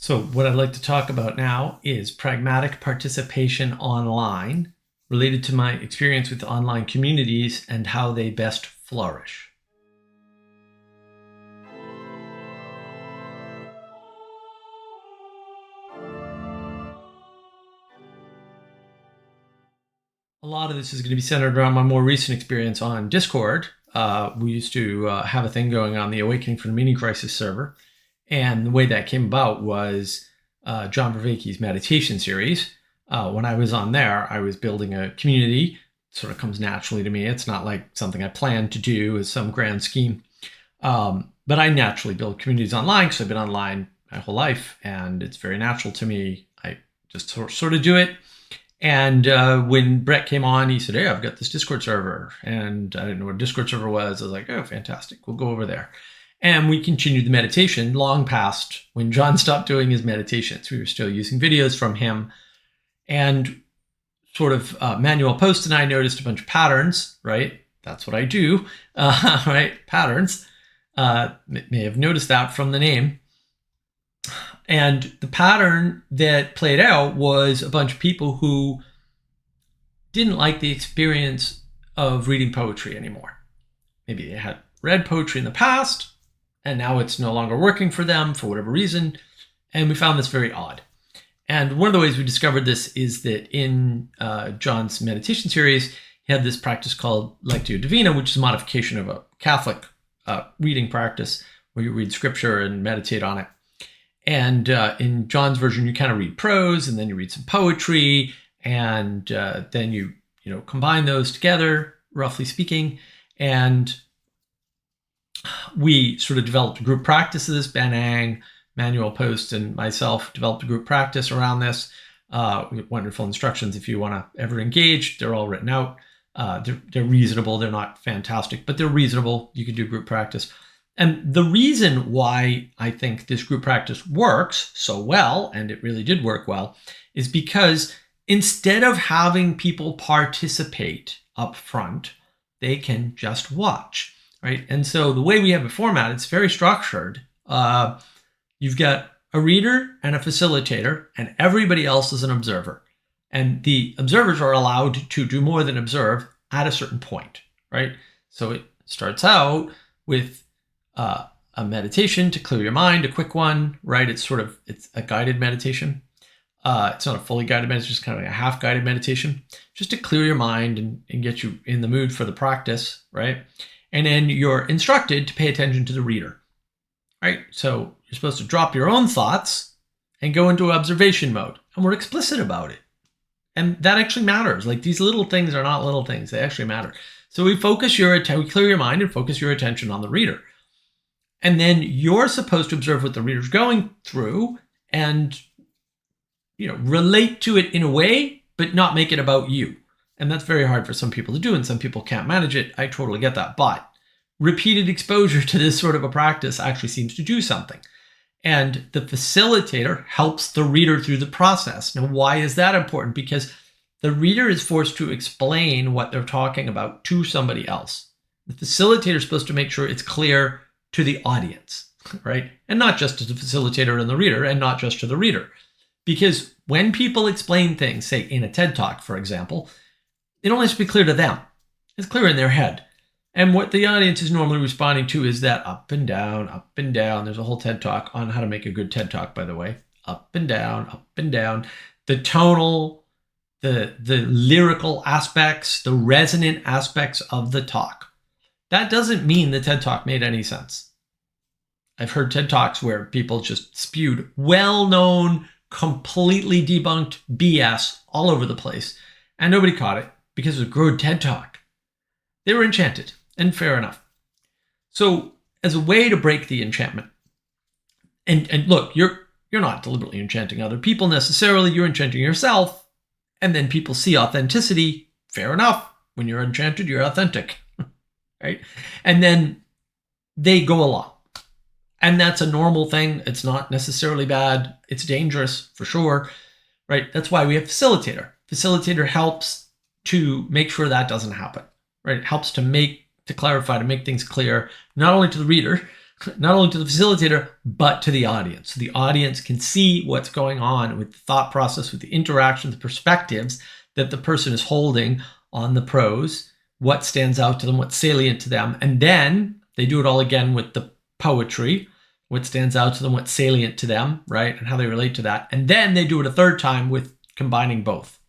So what I'd like to talk about now is pragmatic participation online, related to my experience with online communities and how they best flourish. A lot of this is going to be centered around my more recent experience on Discord. We used to have a thing going on the Awakening from the Mini Crisis server. And the way that came about was John Vervaeke's meditation series. When I was on there, I was building a community. It sort of comes naturally to me. It's not like something I planned to do as some grand scheme. But I naturally build communities online because I've been online my whole life, and it's very natural to me. I just sort of do it. And when Brett came on, he said, "Hey, I've got this Discord server." And I didn't know what a Discord server was. I was like, "Oh, fantastic. We'll go over there." And we continued the meditation long past when John stopped doing his meditations. We were still using videos from him. And sort of Manuel Post and I noticed a bunch of patterns, right? That's what I do, right? Patterns. May have noticed that from the name. And the pattern that played out was a bunch of people who didn't like the experience of reading poetry anymore. Maybe they had read poetry in the past, and now it's no longer working for them for whatever reason. And we found this very odd. And one of the ways we discovered this is that in John's meditation series, he had this practice called Lectio Divina, which is a modification of a Catholic reading practice where you read scripture and meditate on it. And in John's version, you kind of read prose, and then you read some poetry, and then you combine those together, roughly speaking. And we sort of developed group practices. Ben Ang, Manuel Post, and myself developed a group practice around this. With wonderful instructions if you want to ever engage. They're all written out. They're reasonable. They're not fantastic, but they're reasonable. You can do group practice. And the reason why I think this group practice works so well, and it really did work well, is because instead of having people participate up front, they can just watch, right? And so the way we have it formatted, it's very structured. You've got a reader and a facilitator, and everybody else is an observer. And the observers are allowed to do more than observe at a certain point, right? So it starts out with a meditation to clear your mind, a quick one, right? It's a guided meditation. It's not a fully guided meditation, it's just kind of like a half guided meditation, just to clear your mind and get you in the mood for the practice, right? And then you're instructed to pay attention to the reader, right? So you're supposed to drop your own thoughts and go into observation mode. And we're explicit about it. And that actually matters. Like, these little things are not little things. They actually matter. So we clear your mind and focus your attention on the reader. And then you're supposed to observe what the reader's going through and, relate to it in a way, but not make it about you. And that's very hard for some people to do, and some people can't manage it. I totally get that. But repeated exposure to this sort of a practice actually seems to do something. And the facilitator helps the reader through the process. Now, why is that important? Because the reader is forced to explain what they're talking about to somebody else. The facilitator is supposed to make sure it's clear to the audience, right? And not just to the facilitator and the reader, and not just to the reader. Because when people explain things, say in a TED Talk, for example, it only has to be clear to them. It's clear in their head. And what the audience is normally responding to is that up and down, up and down. There's a whole TED Talk on how to make a good TED Talk, by the way. Up and down, up and down. The tonal, the lyrical aspects, the resonant aspects of the talk. That doesn't mean the TED Talk made any sense. I've heard TED Talks where people just spewed well-known, completely debunked BS all over the place, and nobody caught it because it was a good TED Talk. They were enchanted, and fair enough. So as a way to break the enchantment, and look, you're not deliberately enchanting other people necessarily, you're enchanting yourself, and then people see authenticity. Fair enough. When you're enchanted, you're authentic. Right? And then they go along. And that's a normal thing. It's not necessarily bad. It's dangerous for sure, right? That's why we have facilitator. Facilitator helps to make sure that doesn't happen, right? It helps to clarify, to make things clear, not only to the reader, not only to the facilitator, but to the audience. So the audience can see what's going on with the thought process, with the interaction, the perspectives that the person is holding on the prose, what stands out to them, what's salient to them. And then they do it all again with the poetry, what stands out to them, what's salient to them, right? And how they relate to that. And then they do it a third time with combining both.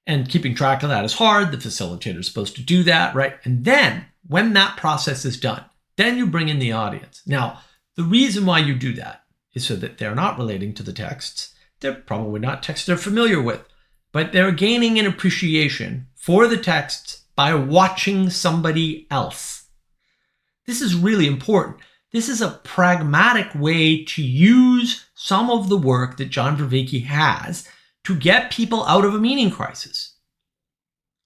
And keeping track of that is hard. The facilitator is supposed to do that, right? And then when that process is done, then you bring in the audience. Now, the reason why you do that is so that they're not relating to the texts. They're probably not texts they're familiar with, but they're gaining an appreciation for the texts by watching somebody else. This is really important. This is a pragmatic way to use some of the work that John Vervaeke has to get people out of a meaning crisis,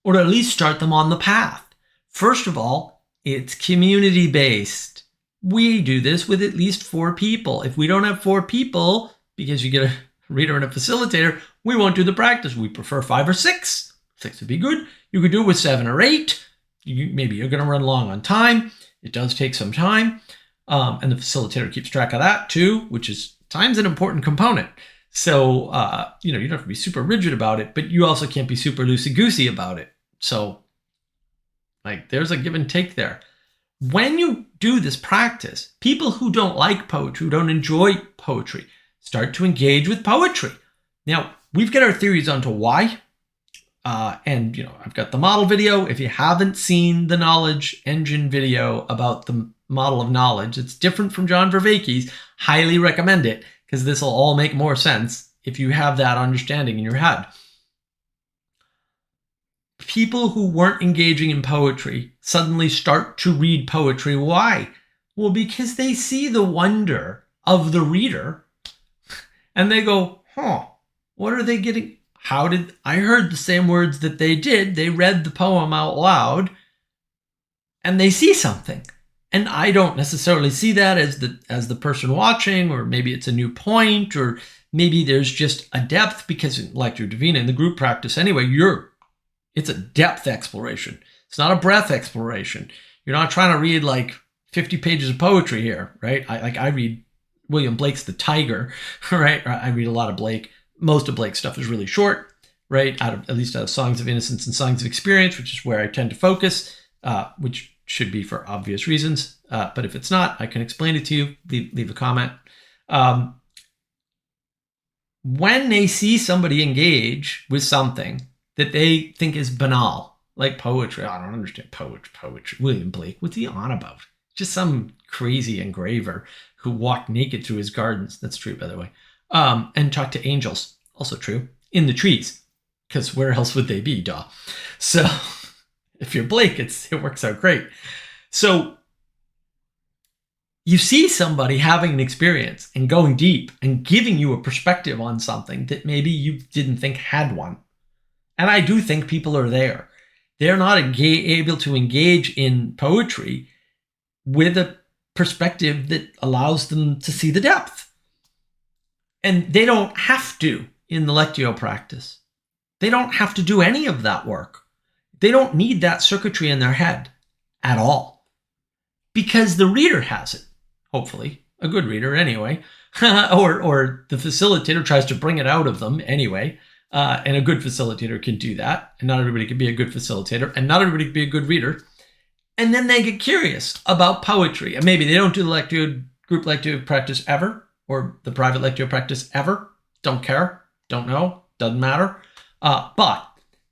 or to at least start them on the path. First of all, it's community-based. We do this with at least 4 people. If we don't have 4 people, because you get a reader and a facilitator, we won't do the practice. We prefer 5 or 6. 6 would be good. You could do it with 7 or 8. Maybe you're going to run long on time. It does take some time. And the facilitator keeps track of that too, which is time's an important component. So, you don't have to be super rigid about it, but you also can't be super loosey-goosey about it. So, there's a give and take there. When you do this practice, people who don't like poetry, who don't enjoy poetry, start to engage with poetry. Now, we've got our theories onto why. And, I've got the model video. If you haven't seen the Knowledge Engine video about the model of knowledge, it's different from John Vervaeke's. Highly recommend it, because this will all make more sense if you have that understanding in your head. People who weren't engaging in poetry suddenly start to read poetry. Why? Well, because they see the wonder of the reader and they go, what are they getting? How did I heard the same words that they did? They read the poem out loud and they see something. And I don't necessarily see that as the person watching, or maybe it's a new point, or maybe there's just a depth, because in Lectio Divina, in the group practice anyway, it's a depth exploration. It's not a breadth exploration. You're not trying to read 50 pages of poetry here, right? I read William Blake's The Tiger, right? I read a lot of Blake. Most of Blake's stuff is really short, right? At least out of Songs of Innocence and Songs of Experience, which is where I tend to focus, which should be for obvious reasons. But if it's not, I can explain it to you. Leave a comment. When they see somebody engage with something that they think is banal, like poetry. I don't understand poetry. William Blake, what's he on about? Just some crazy engraver who walked naked through his gardens. That's true, by the way. And talked to angels. Also true. In the trees. Because where else would they be, duh? So if you're Blake, it works out great. So you see somebody having an experience and going deep and giving you a perspective on something that maybe you didn't think had one. And I do think people are there. They're not able to engage in poetry with a perspective that allows them to see the depth. And they don't have to in the Lectio practice. They don't have to do any of that work. They don't need that circuitry in their head at all. Because the reader has it, hopefully, a good reader anyway, or the facilitator tries to bring it out of them anyway. And a good facilitator can do that. And not everybody can be a good facilitator. And not everybody can be a good reader. And then they get curious about poetry. And maybe they don't do the group Lectio practice ever, or the private Lectio practice ever. Don't care. Don't know. Doesn't matter. But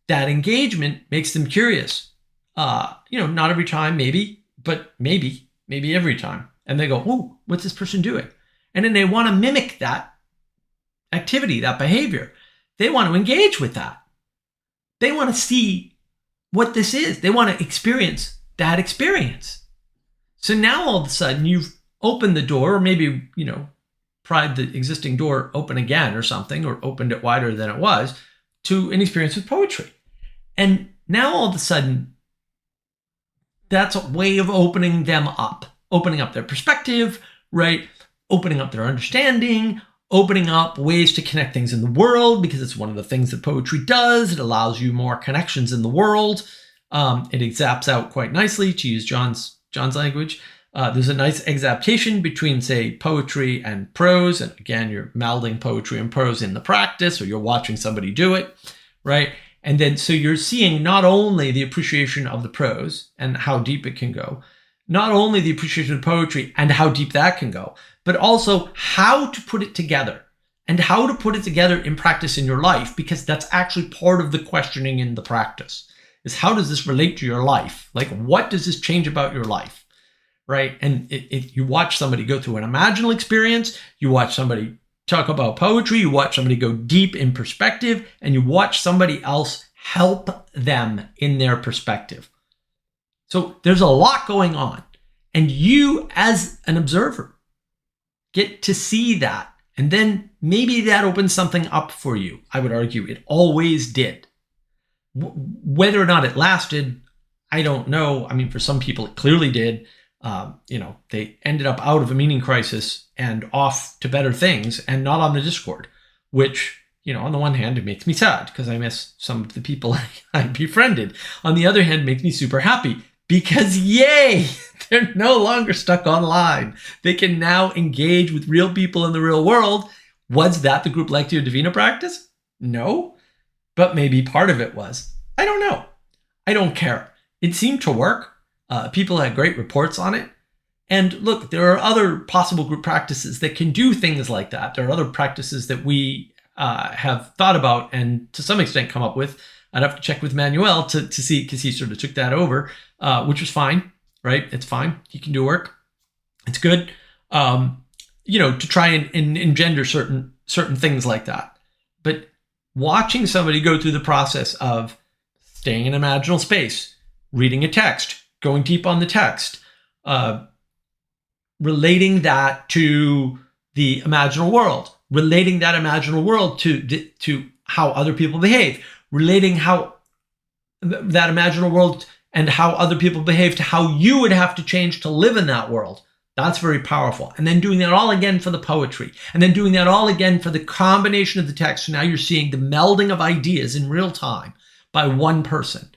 that engagement makes them curious. Not every time, maybe, but maybe every time. And they go, "Ooh, what's this person doing?" And then they want to mimic that activity, that behavior. They want to engage with that. They want to see what this is. They want to experience that experience. So now all of a sudden you've opened the door, or maybe, pried the existing door open again or something, or opened it wider than it was, to an experience with poetry. And now all of a sudden, that's a way of opening them up, opening up their perspective, right? Opening up their understanding, opening up ways to connect things in the world, because it's one of the things that poetry does. It allows you more connections in the world. It exapts out quite nicely, to use John's language, There's a nice exaptation between, say, poetry and prose. And again, you're melding poetry and prose in the practice, or you're watching somebody do it, right? And then so you're seeing not only the appreciation of the prose and how deep it can go, not only the appreciation of poetry and how deep that can go, but also how to put it together and how to put it together in practice in your life, because that's actually part of the questioning in the practice, is how does this relate to your life? Like, what does this change about your life? Right? And you watch somebody go through an imaginal experience, you watch somebody talk about poetry, you watch somebody go deep in perspective, and you watch somebody else help them in their perspective. So there's a lot going on. And you, as an observer, get to see that. And then maybe that opens something up for you. I would argue it always did. Whether or not it lasted, I don't know. I mean, for some people, it clearly did. They ended up out of a meaning crisis and off to better things, and not on the Discord, which, on the one hand, it makes me sad because I miss some of the people I befriended. On the other hand, it makes me super happy because, yay, they're no longer stuck online. They can now engage with real people in the real world. Was that the group Lectio Divina practice? No, but maybe part of it was. I don't know. I don't care. It seemed to work. People had great reports on it. And look, there are other possible group practices that can do things like that. There are other practices that we have thought about and to some extent come up with. I'd have to check with Manuel to see, because he sort of took that over, which was fine, right? It's fine. He can do work. It's good, to try and engender certain things like that. But watching somebody go through the process of staying in imaginal space, reading a text, going deep on the text, relating that to the imaginal world, relating that imaginal world to how other people behave, relating how that imaginal world and how other people behave to how you would have to change to live in that world. That's very powerful. And then doing that all again for the poetry, and then doing that all again for the combination of the text. So now you're seeing the melding of ideas in real time by one person,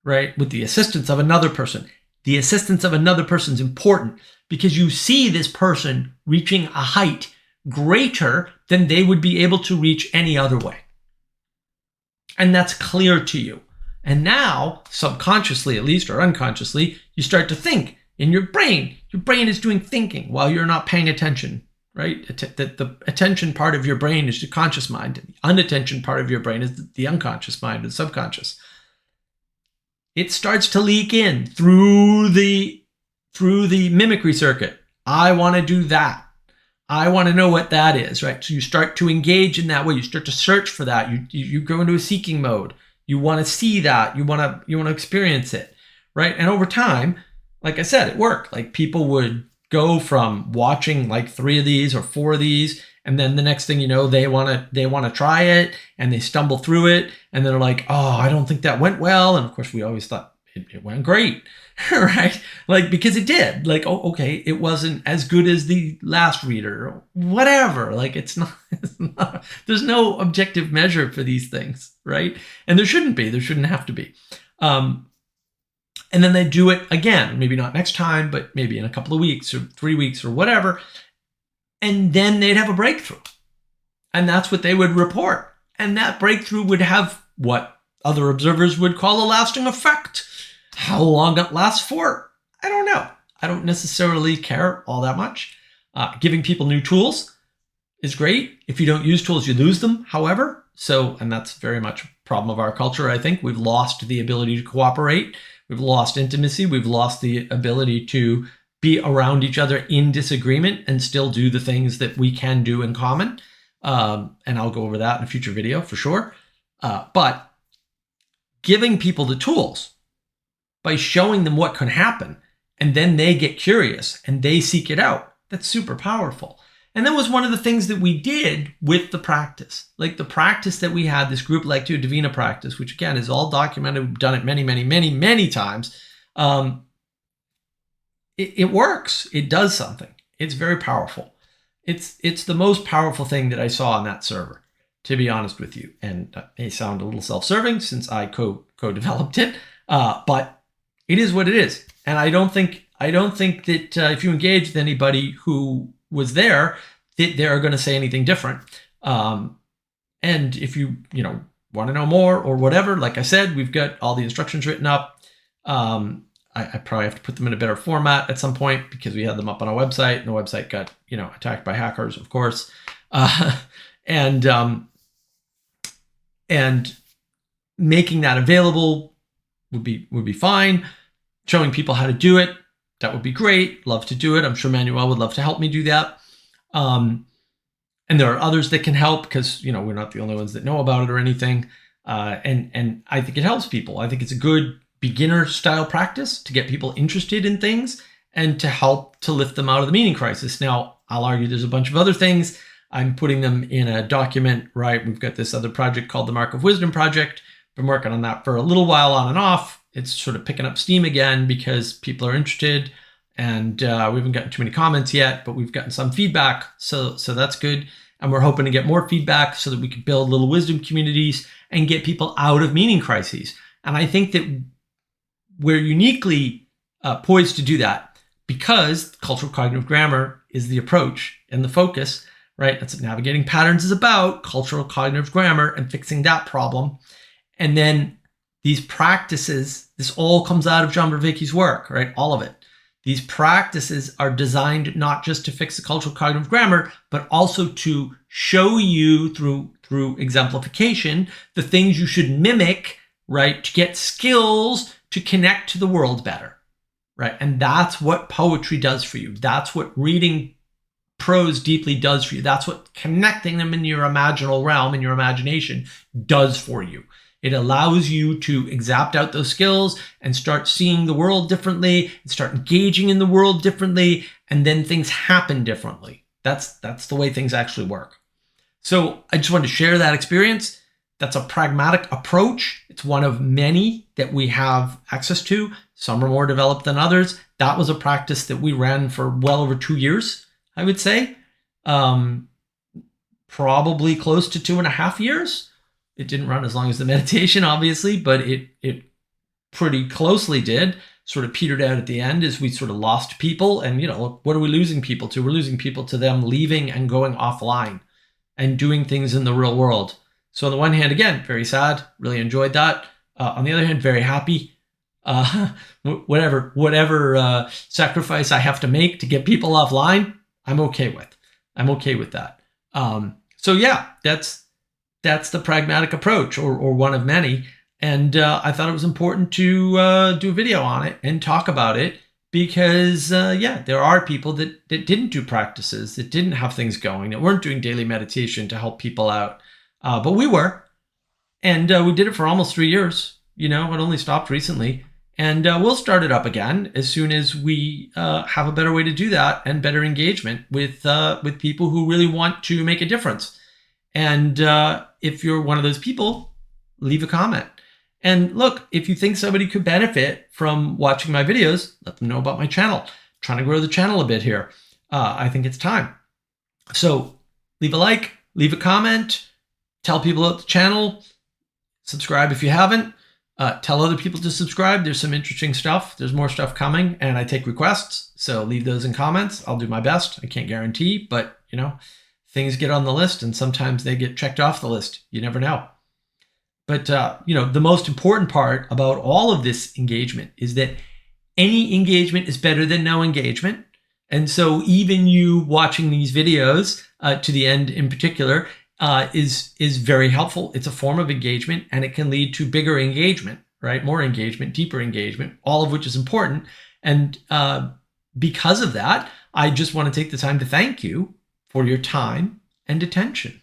right? With the assistance of another person. The assistance of another person is important because you see this person reaching a height greater than they would be able to reach any other way. And that's clear to you. And now, subconsciously at least, or unconsciously, you start to think in your brain. Your brain is doing thinking while you're not paying attention, right? The attention part of your brain is the conscious mind. The unattention part of your brain is the unconscious mind, the subconscious. It starts to leak in through the mimicry circuit. I want to do that. I want to know what that is, right? So you start to engage in that way. You start to search for that. You go into a seeking mode. You want to see that. You want to experience it, right? And over time, like I said, it worked. Like people would go from watching like 3 of these or 4 of these, and then the next thing you know, they want to try it, and they stumble through it, and they're like, oh, I don't think that went well. And of course, we always thought it went great, right? Like, because it did. Like, oh, okay, it wasn't as good as the last reader, or whatever. Like, it's not. There's no objective measure for these things, right? And there shouldn't be. There shouldn't have to be. And then they do it again, maybe not next time, but maybe in a couple of weeks or 3 weeks or whatever. And then they'd have a breakthrough. And that's what they would report. And that breakthrough would have what other observers would call a lasting effect. How long it lasts for, I don't know. I don't necessarily care all that much. Giving people new tools is great. If you don't use tools, you lose them, however. And that's very much a problem of our culture, I think. We've lost the ability to cooperate. We've lost intimacy. We've lost the ability to be around each other in disagreement and still do the things that we can do in common. And I'll go over that in a future video for sure. But giving people the tools by showing them what can happen, and then they get curious and they seek it out, that's super powerful. And that was one of the things that we did with the practice. Like the practice that we had, this group Lectio Divina practice, which again is all documented. We've done it many, many, many, many times. It works. It does something. It's very powerful. It's the most powerful thing that I saw on that server, to be honest with you. And it may sound a little self-serving since I co-developed it, but it is what it is. And I don't think I don't think that if you engage with anybody who was there, that they're going to say anything different. And if you want to know more or whatever, like I said, we've got all the instructions written up. I probably have to put them in a better format at some point because we had them up on our website, and the website got attacked by hackers, of course. And making that available would be fine. Showing people how to do it, that would be great. Love to do it. I'm sure Manuel would love to help me do that. And there are others that can help because we're not the only ones that know about it or anything. And I think it helps people. I think it's a good beginner style practice to get people interested in things and to help to lift them out of the meaning crisis. Now, I'll argue there's a bunch of other things. I'm putting them in a document, right? We've got this other project called the Mark of Wisdom Project. Been working on that for a little while on and off. It's sort of picking up steam again because people are interested, and we haven't gotten too many comments yet, but we've gotten some feedback. So that's good. And we're hoping to get more feedback so that we can build little wisdom communities and get people out of meaning crises. And I think that we're uniquely poised to do that because cultural cognitive grammar is the approach and the focus, right? That's what navigating patterns is about, cultural cognitive grammar and fixing that problem. And then these practices, this all comes out of John Vervaeke's work, right? All of it. These practices are designed not just to fix the cultural cognitive grammar, but also to show you through exemplification the things you should mimic, right? To get skills to connect to the world better, right? And that's what poetry does for you. That's what reading prose deeply does for you. That's what connecting them in your imaginal realm, in your imagination, does for you. It allows you to exapt out those skills and start seeing the world differently and start engaging in the world differently, and then things happen differently. That's the way things actually work. So I just wanted to share that experience. That's a pragmatic approach. It's one of many that we have access to. Some are more developed than others. That was a practice that we ran for well over 2 years, I would say. Probably close to 2.5 years. It didn't run as long as the meditation, obviously, but it pretty closely did. Sort of petered out at the end as we sort of lost people. And, what are we losing people to? We're losing people to them leaving and going offline and doing things in the real world. So on the one hand, again, very sad, really enjoyed that. On the other hand, very happy. Whatever sacrifice I have to make to get people offline, I'm okay with. I'm okay with that. So yeah, that's the pragmatic approach, or one of many. And I thought it was important to do a video on it and talk about it because, there are people that didn't do practices, that didn't have things going, that weren't doing daily meditation to help people out. But we were. And we did it for almost 3 years. It only stopped recently. And we'll start it up again as soon as we have a better way to do that and better engagement with people who really want to make a difference. And if you're one of those people, leave a comment. And look, if you think somebody could benefit from watching my videos, let them know about my channel. I'm trying to grow the channel a bit here. I think it's time. So leave a like, leave a comment, tell people about the channel, subscribe if you haven't. Tell other people to subscribe. There's some interesting stuff. There's more stuff coming, and I take requests. So leave those in comments. I'll do my best. I can't guarantee, but things get on the list and sometimes they get checked off the list. You never know. But, the most important part about all of this engagement is that any engagement is better than no engagement. And so even you watching these videos to the end in particular is very helpful. It's a form of engagement, and it can lead to bigger engagement, right? More engagement, deeper engagement, all of which is important. And because of that, I just want to take the time to thank you for your time and attention.